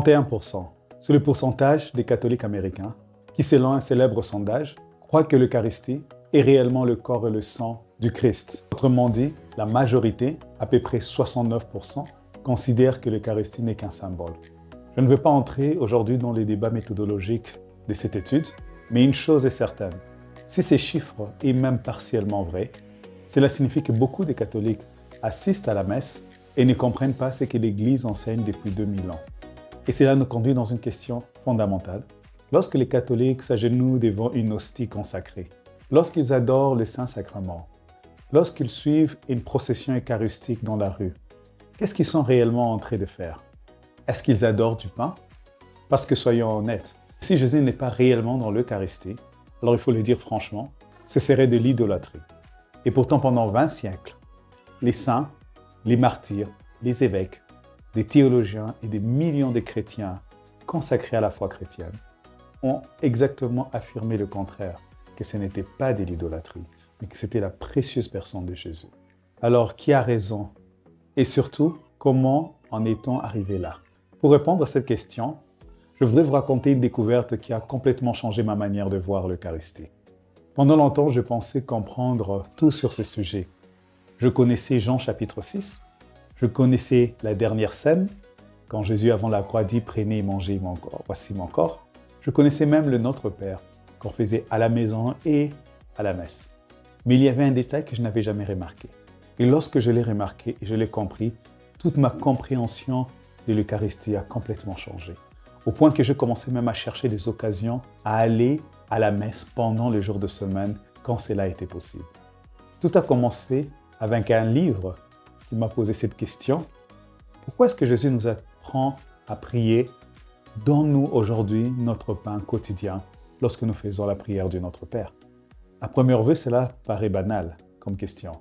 31%. C'est le pourcentage des catholiques américains qui, selon un célèbre sondage, croient que l'Eucharistie est réellement le corps et le sang du Christ. Autrement dit, la majorité, à peu près 69%, considère que l'Eucharistie n'est qu'un symbole. Je ne veux pas entrer aujourd'hui dans les débats méthodologiques de cette étude, mais une chose est certaine. Si ces chiffres est même partiellement vrai, cela signifie que beaucoup de catholiques assistent à la messe et ne comprennent pas ce que l'Église enseigne depuis 2000 ans. Et cela nous conduit dans une question fondamentale. Lorsque les catholiques s'agenouillent devant une hostie consacrée, lorsqu'ils adorent le Saint-Sacrement, lorsqu'ils suivent une procession eucharistique dans la rue, qu'est-ce qu'ils sont réellement en train de faire? Est-ce qu'ils adorent du pain? Parce que soyons honnêtes, si Jésus n'est pas réellement dans l'Eucharistie, alors il faut le dire franchement, ce serait de l'idolâtrie. Et pourtant, pendant 20 siècles, les saints, les martyrs, les évêques, des théologiens et des millions de chrétiens consacrés à la foi chrétienne ont exactement affirmé le contraire, que ce n'était pas de l'idolâtrie, mais que c'était la précieuse personne de Jésus. Alors, qui a raison? Et surtout, comment en est-on arrivé là? Pour répondre à cette question, je voudrais vous raconter une découverte qui a complètement changé ma manière de voir l'Eucharistie. Pendant longtemps, je pensais comprendre tout sur ce sujet. Je connaissais Jean chapitre 6, je connaissais la dernière scène, quand Jésus avant la croix dit « Prenez et mangez mon corps, voici mon corps ». Je connaissais même le Notre Père, qu'on faisait à la maison et à la messe. Mais il y avait un détail que je n'avais jamais remarqué. Et lorsque je l'ai remarqué et je l'ai compris, toute ma compréhension de l'Eucharistie a complètement changé. Au point que je commençais même à chercher des occasions à aller à la messe pendant les jours de semaine quand cela était possible. Tout a commencé avec un livre qui m'a posé cette question. Pourquoi est-ce que Jésus nous apprend à prier « Donne-nous aujourd'hui notre pain quotidien » lorsque nous faisons la prière du Notre Père? À première vue, cela paraît banal comme question,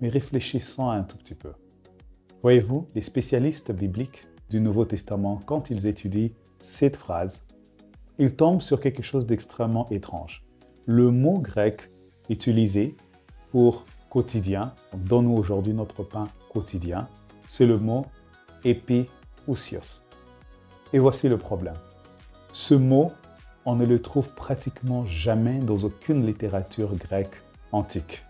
mais réfléchissons un tout petit peu. Voyez-vous, les spécialistes bibliques du Nouveau Testament, quand ils étudient cette phrase, ils tombent sur quelque chose d'extrêmement étrange. Le mot grec utilisé pour quotidien, donne-nous aujourd'hui notre pain quotidien, c'est le mot épikousios. Et voici le problème. Ce mot, on ne le trouve pratiquement jamais dans aucune littérature grecque antique.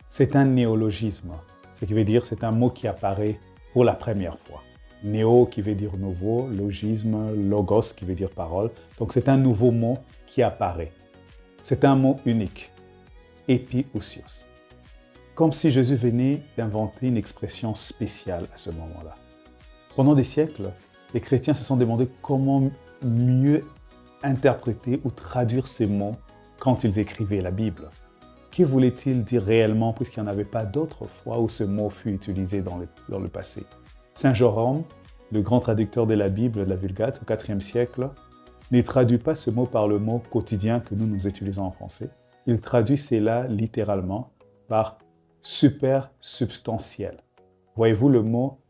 C'est un néologisme, ce qui veut dire c'est un mot qui apparaît pour la première fois. Néo qui veut dire nouveau, logisme, logos qui veut dire parole. Donc c'est un nouveau mot qui apparaît. C'est un mot unique, épikousios. Comme si Jésus venait d'inventer une expression spéciale à ce moment-là. Pendant des siècles, les chrétiens se sont demandé comment mieux interpréter ou traduire ces mots quand ils écrivaient la Bible. Que voulait-il dire réellement puisqu'il n'y en avait pas d'autres fois où ce mot fut utilisé dans le passé? Saint Jérôme, le grand traducteur de la Bible, de la Vulgate, au IVe siècle, ne traduit pas ce mot par le mot quotidien que nous utilisons en français. Il traduit cela littéralement par super substantiel. Voyez-vous, le mot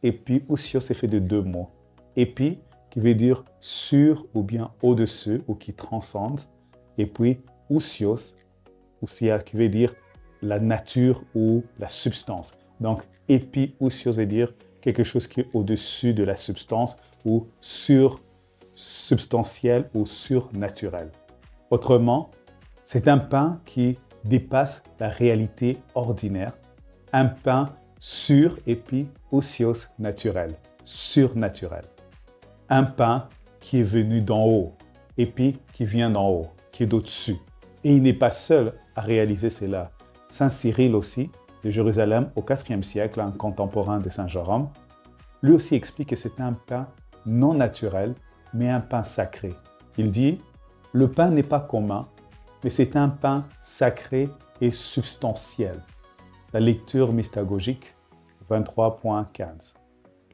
épikousios est fait de deux mots. Épi, qui veut dire sur ou bien au-dessus ou qui transcende, et puis ousios, qui veut dire la nature ou la substance. Donc, épikousios veut dire quelque chose qui est au-dessus de la substance ou sur-substantiel ou surnaturel. Autrement, c'est un pain qui dépasse la réalité ordinaire, un pain épikousios naturel, surnaturel. Un pain qui est venu d'en haut, épi qui vient d'en haut, qui est d'au-dessus. Et il n'est pas seul à réaliser cela. Saint Cyril aussi, de Jérusalem au IVe siècle, un contemporain de Saint Jérôme, lui aussi explique que c'est un pain non naturel, mais un pain sacré. Il dit, le pain n'est pas commun, mais c'est un pain sacré et substantiel. La lecture mystagogique 23.15.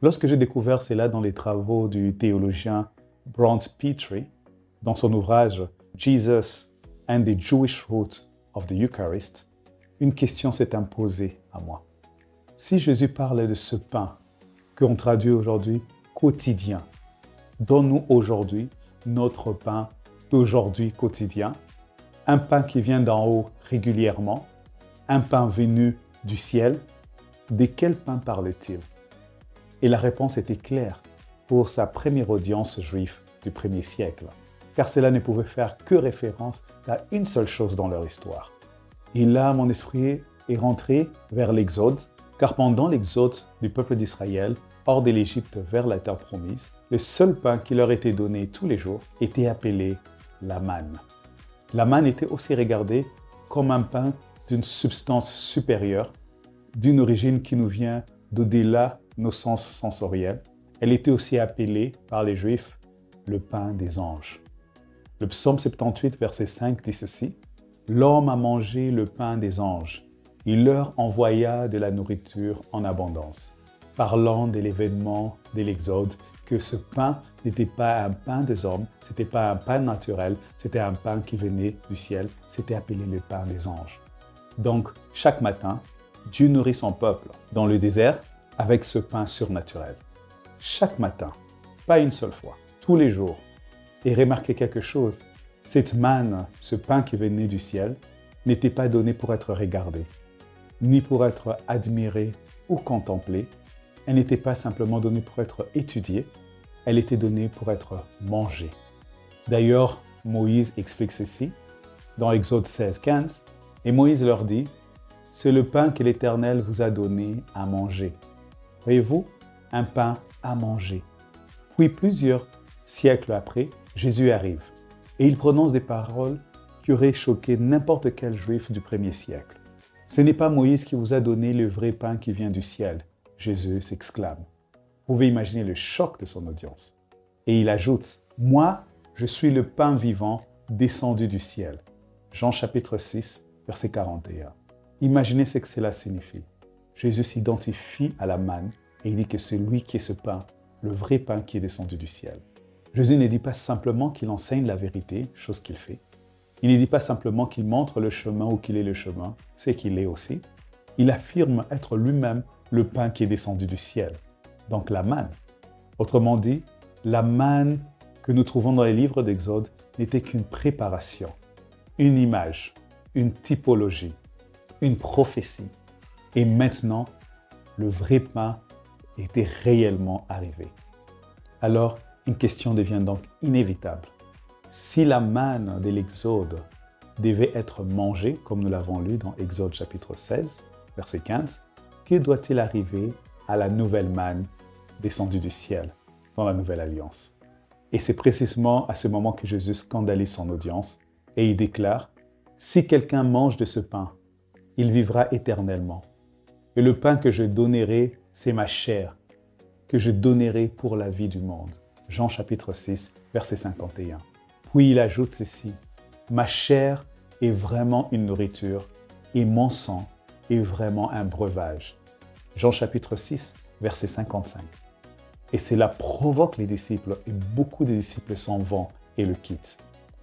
Lorsque j'ai découvert cela dans les travaux du théologien Brant Pitre, dans son ouvrage Jesus and the Jewish Root of the Eucharist, une question s'est imposée à moi. Si Jésus parlait de ce pain qu'on traduit aujourd'hui quotidien, donne-nous aujourd'hui notre pain d'aujourd'hui quotidien, un pain qui vient d'en haut régulièrement, un pain venu du ciel, de quel pain parlait-il? Et la réponse était claire. pour sa première audience juive du 1er siècle, car cela ne pouvait faire que référence à une seule chose dans leur histoire. Et là, mon esprit est rentré vers l'Exode, car pendant l'Exode du peuple d'Israël, hors de l'Égypte vers la terre promise, le seul pain qui leur était donné tous les jours était appelé la manne. La manne était aussi regardée comme un pain d'une substance supérieure, d'une origine qui nous vient d'au-delà nos sens sensoriels. Elle était aussi appelée par les Juifs le pain des anges. Le psaume 78, verset 5 dit ceci: « L'homme a mangé le pain des anges. Il leur envoya de la nourriture en abondance. » Parlant de l'événement de l'Exode, que ce pain n'était pas un pain des hommes, ce n'était pas un pain naturel, c'était un pain qui venait du ciel, c'était appelé le pain des anges. Donc, chaque matin, Dieu nourrit son peuple dans le désert avec ce pain surnaturel. Chaque matin, pas une seule fois, tous les jours. Et remarquez quelque chose, cette manne, ce pain qui venait du ciel, n'était pas donné pour être regardé, ni pour être admiré ou contemplé. Elle n'était pas simplement donnée pour être étudiée, elle était donnée pour être mangée. D'ailleurs, Moïse explique ceci dans Exode 16, 15, et Moïse leur dit: « C'est le pain que l'Éternel vous a donné à manger. » Voyez-vous, un pain à manger. Puis plusieurs siècles après, Jésus arrive et il prononce des paroles qui auraient choqué n'importe quel juif du 1er siècle. Ce n'est pas Moïse qui vous a donné le vrai pain qui vient du ciel. Jésus s'exclame. Vous pouvez imaginer le choc de son audience. Et il ajoute: « Moi, je suis le pain vivant descendu du ciel. » Jean chapitre 6, verset 41. Imaginez ce que cela signifie. Jésus s'identifie à la manne et il dit que c'est lui qui est ce pain, le vrai pain qui est descendu du ciel. Jésus ne dit pas simplement qu'il enseigne la vérité, chose qu'il fait. Il ne dit pas simplement qu'il montre le chemin ou qu'il est le chemin, c'est qu'il est aussi. Il affirme être lui-même le pain qui est descendu du ciel, donc la manne. Autrement dit, la manne que nous trouvons dans les livres d'Exode n'était qu'une préparation, une image, une typologie, une prophétie. Et maintenant, le vrai pain était réellement arrivé. Alors, une question devient donc inévitable. Si la manne de l'Exode devait être mangée, comme nous l'avons lu dans Exode chapitre 16, verset 15, que doit-il arriver à la nouvelle manne descendue du ciel dans la nouvelle alliance? Et c'est précisément à ce moment que Jésus scandalise son audience et il déclare: « Si quelqu'un mange de ce pain, il vivra éternellement. Et le pain que je donnerai, c'est ma chair, que je donnerai pour la vie du monde. » Jean chapitre 6, verset 51. Puis il ajoute ceci: « Ma chair est vraiment une nourriture et mon sang est vraiment un breuvage. » Jean chapitre 6, verset 55. Et cela provoque les disciples et beaucoup de disciples s'en vont et le quittent.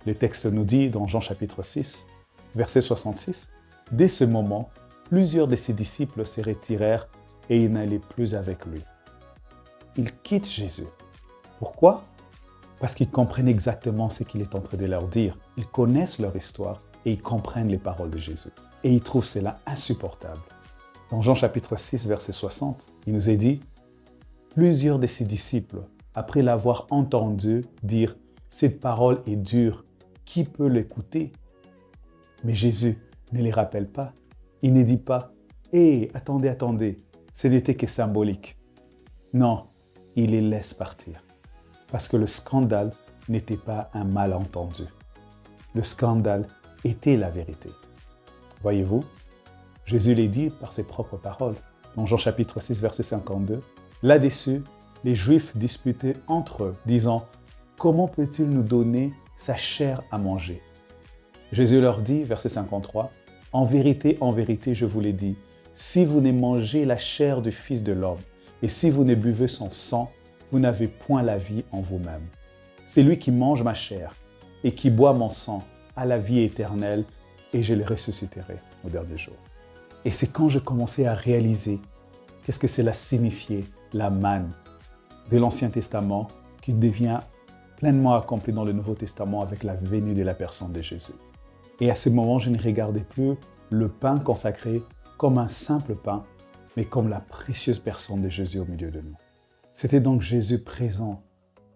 Le texte nous dit dans Jean chapitre 6, verset 66, « Dès ce moment, plusieurs de ses disciples se retirèrent et ils n'allaient plus avec lui. » Ils quittent Jésus. Pourquoi? Parce qu'ils comprennent exactement ce qu'il est en train de leur dire. Ils connaissent leur histoire et ils comprennent les paroles de Jésus. Et ils trouvent cela insupportable. Dans Jean chapitre 6, verset 60, il nous est dit: « Plusieurs de ses disciples, après l'avoir entendu dire « Cette parole est dure, qui peut l'écouter ?» Mais Jésus ne les rappelle pas. Il ne dit pas « Hé, attendez, ce n'était que symbolique. » Non, il les laisse partir. Parce que le scandale n'était pas un malentendu. Le scandale était la vérité. Voyez-vous, Jésus les dit par ses propres paroles. Dans Jean chapitre 6, verset 52, là-dessus, les Juifs disputaient entre eux, disant: « Comment peut-il nous donner sa chair à manger ?» Jésus leur dit, verset 53, « En vérité, je vous l'ai dit, si vous ne mangez la chair du Fils de l'homme, et si vous ne buvez son sang, vous n'avez point la vie en vous-même. C'est lui qui mange ma chair et qui boit mon sang à la vie éternelle, et je le ressusciterai au dernier jour. » Et c'est quand je commençais à réaliser qu'est-ce que cela signifiait, la manne de l'Ancien Testament, qui devient pleinement accompli dans le Nouveau Testament avec la venue de la personne de Jésus. Et à ce moment, je ne regardais plus le pain consacré comme un simple pain, mais comme la précieuse personne de Jésus au milieu de nous. C'était donc Jésus présent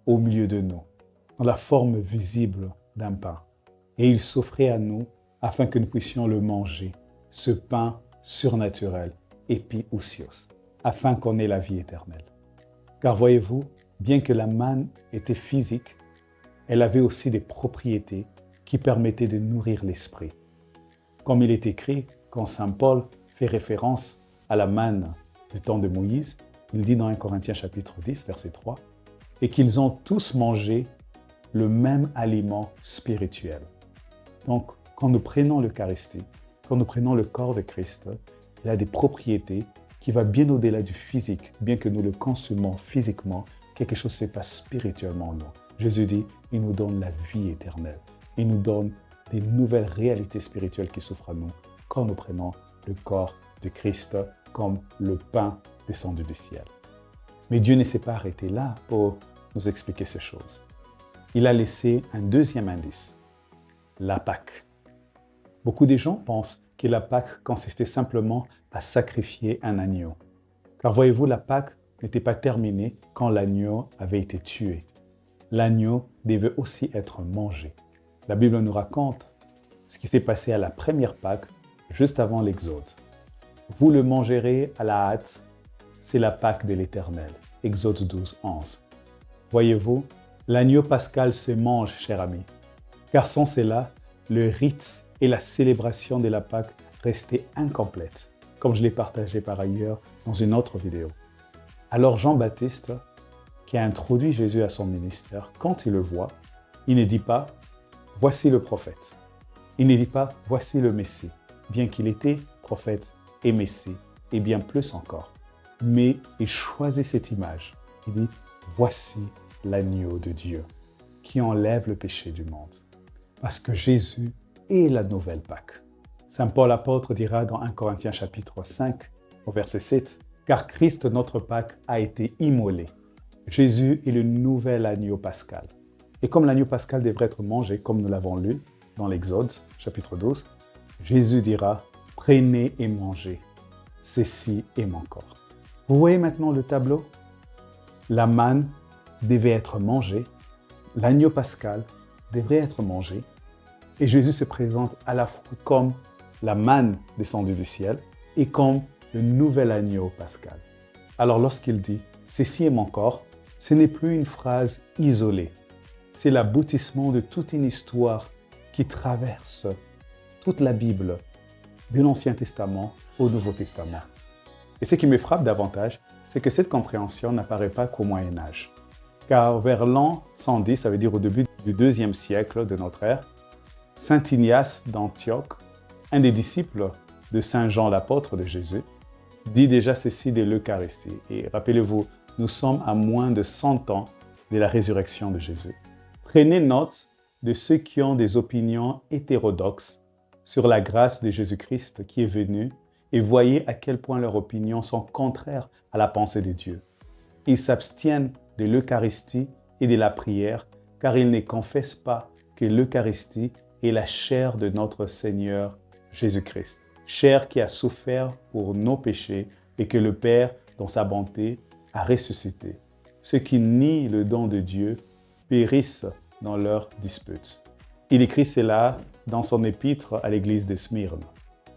au milieu de nous, dans la forme visible d'un pain. Et il s'offrait à nous afin que nous puissions le manger, ce pain surnaturel, épiousios, afin qu'on ait la vie éternelle. Car voyez-vous, bien que la manne était physique, elle avait aussi des propriétés qui permettaient de nourrir l'esprit. Comme il est écrit, quand saint Paul fait référence à la manne du temps de Moïse, il dit dans 1 Corinthiens chapitre 10, verset 3, « Et qu'ils ont tous mangé le même aliment spirituel. » Donc, quand nous prenons l'Eucharistie, quand nous prenons le corps de Christ, il a des propriétés qui vont bien au-delà du physique, bien que nous le consumons physiquement, quelque chose se passe spirituellement en nous. Jésus dit, il nous donne la vie éternelle. Il nous donne des nouvelles réalités spirituelles qui s'offrent à nous quand nous prenons le corps de Christ comme le pain descendu du ciel. Mais Dieu ne s'est pas arrêté là pour nous expliquer ces choses. Il a laissé un deuxième indice, la Pâque. Beaucoup de gens pensent que la Pâque consistait simplement à sacrifier un agneau. Car voyez-vous, la Pâque n'était pas terminée quand l'agneau avait été tué. L'agneau devait aussi être mangé. La Bible nous raconte ce qui s'est passé à la première Pâque, juste avant l'Exode. Vous le mangerez à la hâte, c'est la Pâque de l'Éternel. Exode 12, 11. Voyez-vous, l'agneau pascal se mange, cher ami, car sans cela, le rite et la célébration de la Pâque restaient incomplètes, comme je l'ai partagé par ailleurs dans une autre vidéo. Alors Jean-Baptiste, qui a introduit Jésus à son ministère, quand il le voit, il ne dit pas « voici le prophète ». Il ne dit pas « voici le Messie », bien qu'il était prophète et Messie, et bien plus encore. Mais il choisit cette image. Il dit « voici l'agneau de Dieu qui enlève le péché du monde ». Parce que Jésus est la nouvelle Pâque. Saint Paul apôtre dira dans 1 Corinthiens chapitre 5, au verset 7, « Car Christ notre Pâque a été immolé. Jésus est le nouvel agneau pascal. » Et comme l'agneau pascal devrait être mangé, comme nous l'avons lu dans l'Exode chapitre 12, Jésus dira « Prenez et mangez, ceci est mon corps. » Vous voyez maintenant le tableau? La manne devait être mangée, l'agneau pascal devrait être mangé, et Jésus se présente à la fois comme la manne descendue du ciel et comme le nouvel agneau pascal. Alors lorsqu'il dit « Ceci est mon corps », ce n'est plus une phrase isolée. C'est l'aboutissement de toute une histoire qui traverse toute la Bible, de l'Ancien Testament au Nouveau Testament. Et ce qui me frappe davantage, c'est que cette compréhension n'apparaît pas qu'au Moyen Âge. Car vers l'an 110, ça veut dire au début du IIe siècle de notre ère, Saint Ignace d'Antioche, un des disciples de Saint Jean l'apôtre de Jésus, dit déjà ceci de l'Eucharistie. Et rappelez-vous, nous sommes à moins de 100 ans de la résurrection de Jésus. Prenez note de ceux qui ont des opinions hétérodoxes sur la grâce de Jésus-Christ qui est venu et voyez à quel point leurs opinions sont contraires à la pensée de Dieu. Ils s'abstiennent de l'Eucharistie et de la prière car ils ne confessent pas que l'Eucharistie est la chair de notre Seigneur Jésus-Christ, chair qui a souffert pour nos péchés et que le Père, dans sa bonté, a ressuscité. Ceux qui nient le don de Dieu périssent dans leurs disputes. Il écrit cela dans son épître à l'église de Smyrne.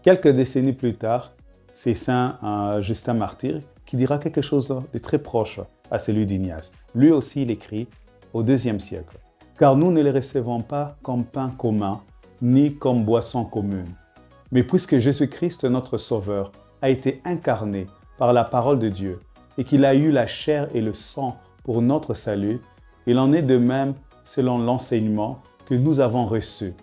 Quelques décennies plus tard, c'est Saint Justin Martyr qui dira quelque chose de très proche à celui d'Ignace. Lui aussi, il écrit au IIe siècle. « Car nous ne les recevons pas comme pain commun, ni comme boisson commune. Mais puisque Jésus-Christ, notre Sauveur, a été incarné par la parole de Dieu et qu'il a eu la chair et le sang pour notre salut, il en est de même selon l'enseignement que nous avons reçu.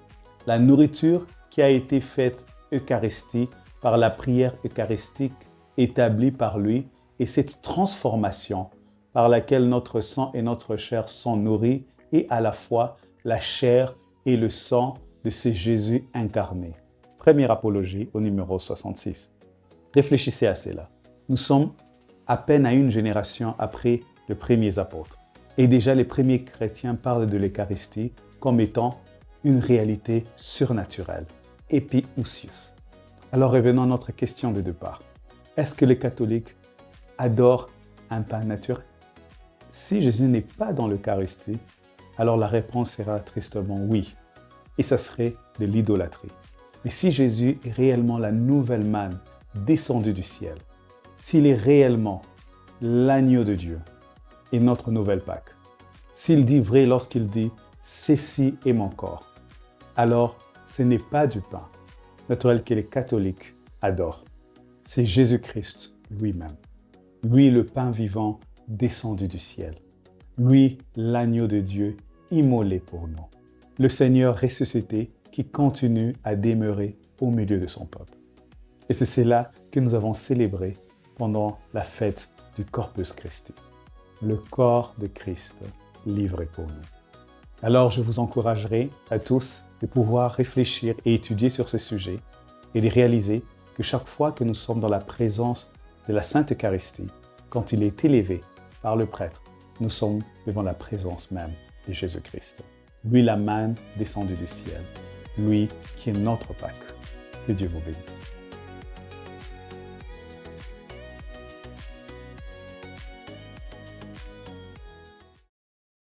La nourriture qui a été faite Eucharistie par la prière eucharistique établie par lui et cette transformation par laquelle notre sang et notre chair sont nourris et à la fois la chair et le sang de ce Jésus incarné. » Première apologie au numéro 66. Réfléchissez à cela. Nous sommes à peine à une génération après les premiers apôtres. Et déjà les premiers chrétiens parlent de l'Eucharistie comme étant une réalité surnaturelle, épiousios. Alors revenons à notre question de départ. Est-ce que les catholiques adorent un pain naturel? si Jésus n'est pas dans l'Eucharistie, alors la réponse sera tristement oui. Et ça serait de l'idolâtrie. Mais si Jésus est réellement la nouvelle manne descendue du ciel, s'il est réellement l'agneau de Dieu et notre nouvelle Pâque, s'il dit vrai lorsqu'il dit « ceci est mon corps », alors ce n'est pas du pain naturel que les catholiques adorent. C'est Jésus-Christ lui-même. Lui, le pain vivant descendu du ciel. Lui, l'agneau de Dieu immolé pour nous. Le Seigneur ressuscité qui continue à demeurer au milieu de son peuple. Et c'est cela que nous avons célébré pendant la fête du Corpus Christi. Le corps de Christ livré pour nous. Alors je vous encouragerai à tous de pouvoir réfléchir et étudier sur ce sujet et de réaliser que chaque fois que nous sommes dans la présence de la Sainte Eucharistie, quand il est élevé par le prêtre, nous sommes devant la présence même de Jésus-Christ. Lui, la manne descendue du ciel. Lui qui est notre Pâque. Que Dieu vous bénisse.